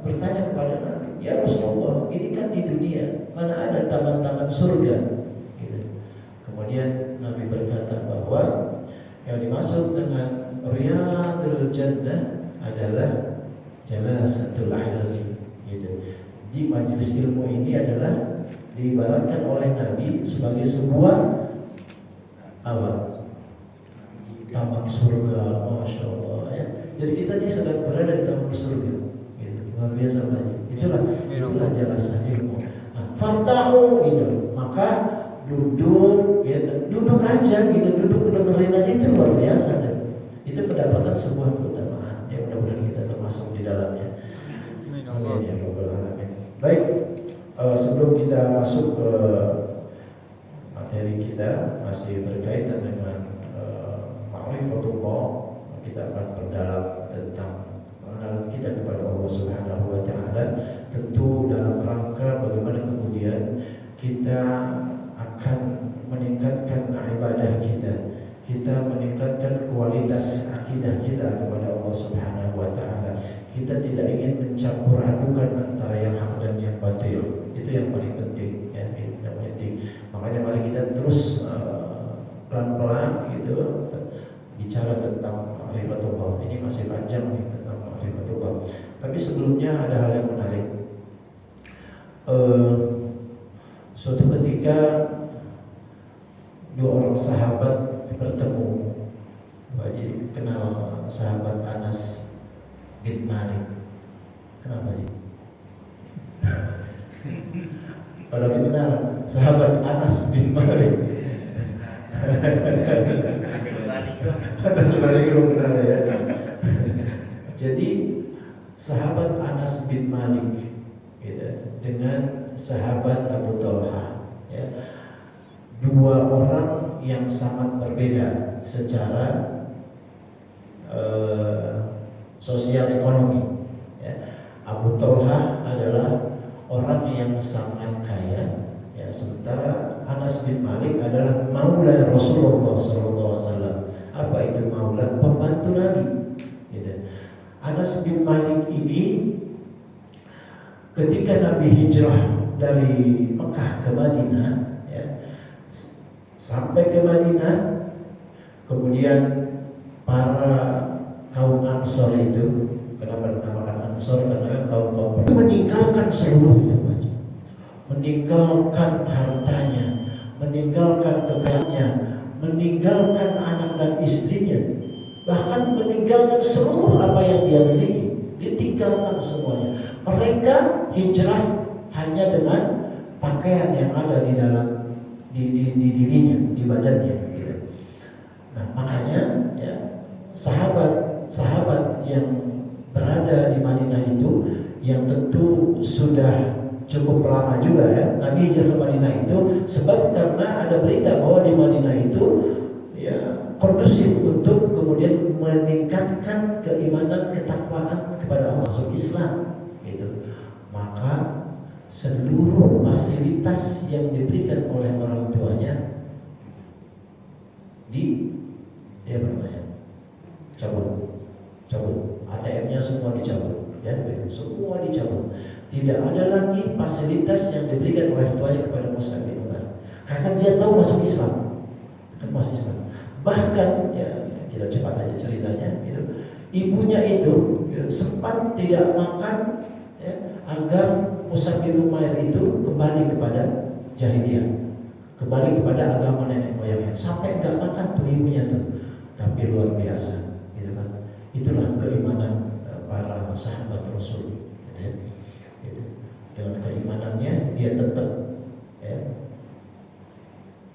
bertanya kepada Nabi, ya Rasulullah, ini kan di dunia, mana ada taman-taman surga? Gitu. Kemudian Nabi berkata bahwa yang dimaksud dengan Riyadul Jannah adalah Jalasatul Ilmi. Gitu. Di majelis ilmu ini adalah diibaratkan oleh Nabi sebagai sebuah apa? Taman surga, masya Allah ya. Jadi kita ini sedang berada di taman surga. Luar biasa banyak. Itulah jelasan ilmu. Nah, fantahu gitu. Maka duduk, ya, duduk aja gitu, duduk dengerin aja itu luar biasa dan itu mendapatkan sebuah keutamaan. Ya mudah-mudahan kita termasuk di dalamnya. Amin ya rabbal alamin. Baik, sebelum kita masuk ke materi kita masih berkaitan dengan ma'rifatullah, kita akan berdalam tentang mengenal kita kepada Allah Subhanahu wa taala, tentu dalam rangka bagaimana kemudian kita akan meningkatkan ibadah kita meningkatkan kualitas akidah kita kepada Allah Subhanahu wa taala. Kita tidak ingin mencampur adukan antara yang hak dan yang batil. Itu yang paling penting ya, yang penting. Makanya mari kita terus pelan-pelan gitu bicara tentang ma'rifatullah. Ini masih panjang nih tentang ma'rifatullah. Tapi sebelumnya ada hal yang menarik. Suatu ketika dua orang sahabat bertemu. Jadi kenal sahabat Anas bin Malik. Kenapa sih? Kalau dikenal sahabat Anas bin Malik. Anas bin Malik belum kenal ya. Jadi sahabat Anas bin Malik gitu, dengan sahabat Abu Talha ya. Dua orang yang sangat berbeda secara sosial ekonomi ya. Abu Talha adalah orang yang sangat kaya ya, sementara Anas bin Malik adalah maula Rasulullah SAW. Apa itu maula? Pembantu Nabi gitu. Anas bin Malik ini ketika Nabi hijrah dari Mekah ke Madinah ya, sampai ke Madinah, kemudian para kaum Ansor itu, kenapa dinamakan Ansor? Karena kaum meninggalkan seluruhnya, meninggalkan hartanya, meninggalkan kekayaannya, meninggalkan anak dan istrinya, bahkan meninggalkan seluruh apa yang dia miliki, ditinggalkan semuanya. Mereka hijrah hanya dengan pakaian yang ada di dalam di dirinya, di badannya. Gitu. Nah, makanya ya, sahabat yang berada di Madinah itu, yang tentu sudah cukup lama juga ya, Nabi hijrah ke Madinah itu sebab karena ada berita bahwa di Madinah itu ya kondusif untuk kemudian meningkatkan keimanan, ketakwaan kepada Allah, masuk Islam gitu. Maka seluruh fasilitas yang diberikan oleh orang tuanya cabut, ATM-nya semua dicabut, ya, semua dicabut. Tidak ada lagi fasilitas yang diberikan oleh tuanya kepada Mus'ab bin Umair, karena dia tahu masuk Islam. Bahkan ya, kita cepat aja ceritanya gitu. Ibunya itu ya, sempat tidak makan ya, agar Mus'ab bin Umair itu kembali kepada jahiliyah, kembali kepada agama nenek moyangnya, sampai enggak makan tuh ibunya tuh. Tapi luar biasa gitu kan. Itulah keimanan para sahabat Rasul ya. Gitu. Dengan keimanannya dia tetap ya,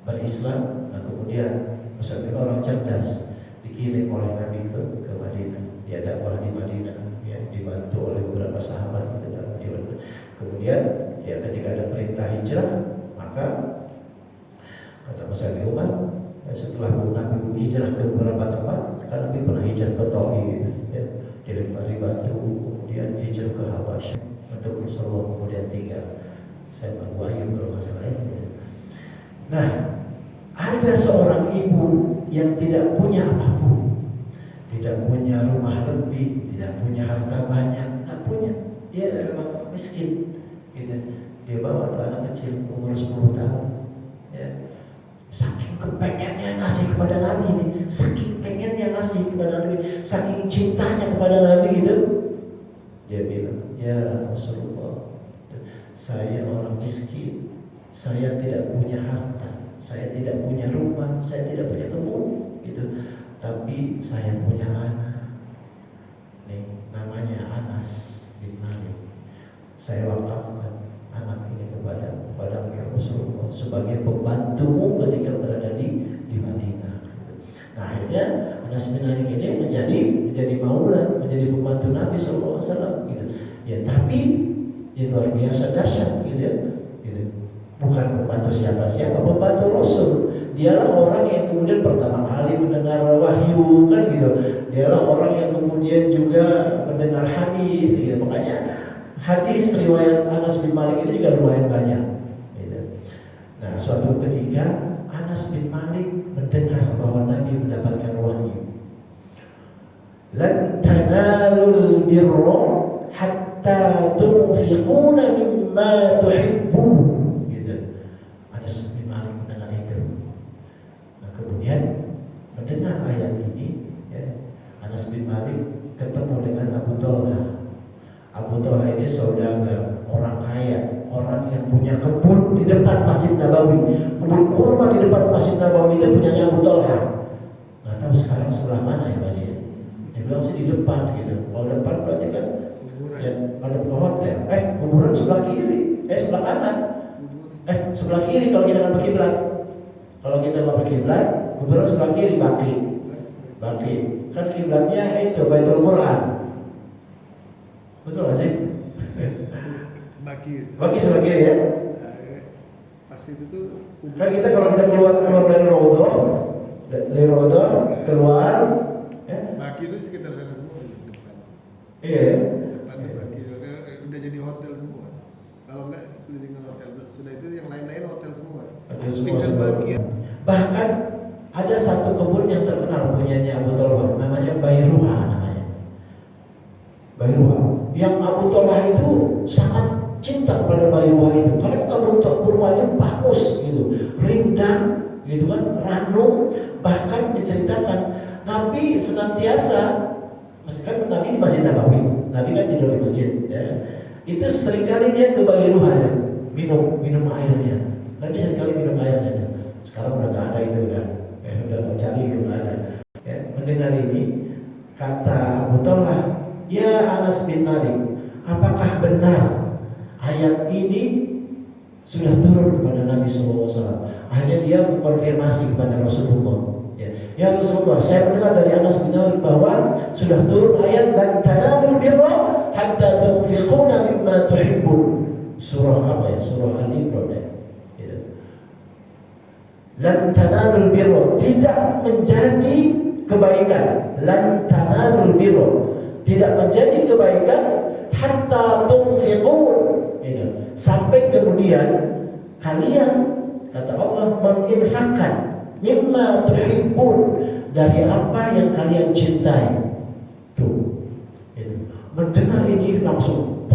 berislam. Nah, kemudian Mus'ab bin orang cerdas, dikirim oleh Nabi ke Madinah. Dia dakwah di Madinah ya, dibantu oleh beberapa sahabat di dalam Madinah. Kemudian ya ketika ada perintah hijrah, maka kata Mus'ab bin Umar, setelah Nabi hijrah ke beberapa tempat, karena Nabi pernah hijrah ke Taif ya, dilempari batu, kemudian hijrah ke Habasyah untuk Rasulullah, kemudian tinggal saya Wahyu kalau nggak salah ya. Nah, ada seorang ibu yang tidak punya apapun, tidak punya rumah lebih, tidak punya harta banyak, tak punya. Dia masih umur 10 tahun. Ya. Saking kepengennya ngasih kepada Nabi ini, saking pengennya ngasih kepada Nabi, saking cintanya kepada Nabi gitu, dia bilang, ya Rasulullah, saya orang miskin, saya tidak punya harta, saya tidak punya rumah, saya tidak punya kebun, gitu. Tapi saya punya anak, nih namanya Anas bin Malik. Saya wakafkan anak ini kepada Rasulullah sebagai pembantumu ketika berada di Madinah. Nah akhirnya Anas bin Malik ini menjadi maula, menjadi pembantu Nabi SAW. Gitu. Ya tapi yang luar biasa dahsyat, gitu ya. Gitu. Bukan pembantu siapa-siapa, pembantu Rasul. Dialah orang yang kemudian pertama kali mendengar wahyu, kan gitu. Dialah orang yang kemudian juga mendengar hadis. Gitu. Makanya hadis riwayat Anas bin Malik ini juga lumayan banyak. Nah, suatu ketika Anas bin Malik mendengar bahwa Nabi mendapatkan wahyu. Lan tanalul birra hatta tunfiquna mimma tuhibbun. Gitu. Anas bin Malik mendengar itu. Nah, kemudian mendengar ayat ini, ya, Anas bin Malik ketemu dengan Abu Talha. Abu Talha ini saudagar, orang kaya, orang yang punya kebun di depan Masjid Nabawi. Kebun kurma di depan Masjid Nabawi itu punyanya Abu Talha. Nggak tahu sekarang sebelah mana ya Pak Haji. Dia bilang sih di depan gitu. Kalau depan berarti kan ya, ada hotel. Kuburan sebelah kiri, sebelah kanan. Sebelah kiri kalau kita nggak berkiblat. Kalau kita mau berkiblat, kuburan sebelah kiri, Baki. Kan kiblatnya itu Baitul Quran. Betul gak sih? Bagi sebelah kiri ya. Pasti itu tuh. Kan kita kalau kita keluar dari Rodo keluar. Ya. Baki itu sekitar sana semua di depan. Iya. Depan tuh Baki udah jadi hotel semua. Kalau enggak kelilingan hotel sudah itu yang lain-lain hotel semua. Tinggal Baki. Bahkan ada satu kebun yang terkenal punyanya Abu Talha, namanya Bairuha namanya. Bairuha. Yang Abu Talha itu sangat cinta kepada Bairuha itu, karena kebun kurmanya bagus gitu, rindang gitu kan, ranum. Bahkan diceritakan Nabi senantiasa, kan Nabi di Masjid Nabawi, Nabi kan tidur di masjid ya. Itu seringkali dia ke Bairuha ya, minum airnya. Nabi seringkali minum airnya. Sekarang udah gak ada itu udah mencari itu gak ada. Ya, mendengar ini kata Abu Talha, ya Anas bin Malik, apakah benar ayat ini sudah turun kepada Nabi SAW? Akhirnya dia mengkonfirmasi kepada Rasulullah. Ya Rasulullah, saya mendengar dari Anas bin Malik bahwa sudah turun ayat lan tanalul birra hatta tunfiquna mimma tuhibbun. Surah apa ya? Surah Al-Imran ya. Lan tanalul birra, tidak menjadi kebaikan. Lan tanalul birra, tidak menjadi kebaikan hatta tunfiqun, sampai kemudian kalian, kata Allah, menginfakkan mimma tuhibbun, dari apa yang kalian cintai. Tuh, mendengar ini langsung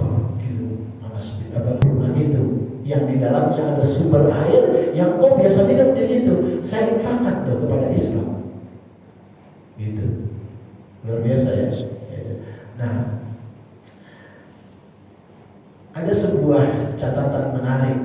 Anas bin Malik itu yang di dalamnya ada sumber air yang kau biasa minum di situ, saya infakkan tuh kepada Islam. Gitu, luar biasa ya. Nah, ada sebuah catatan menarik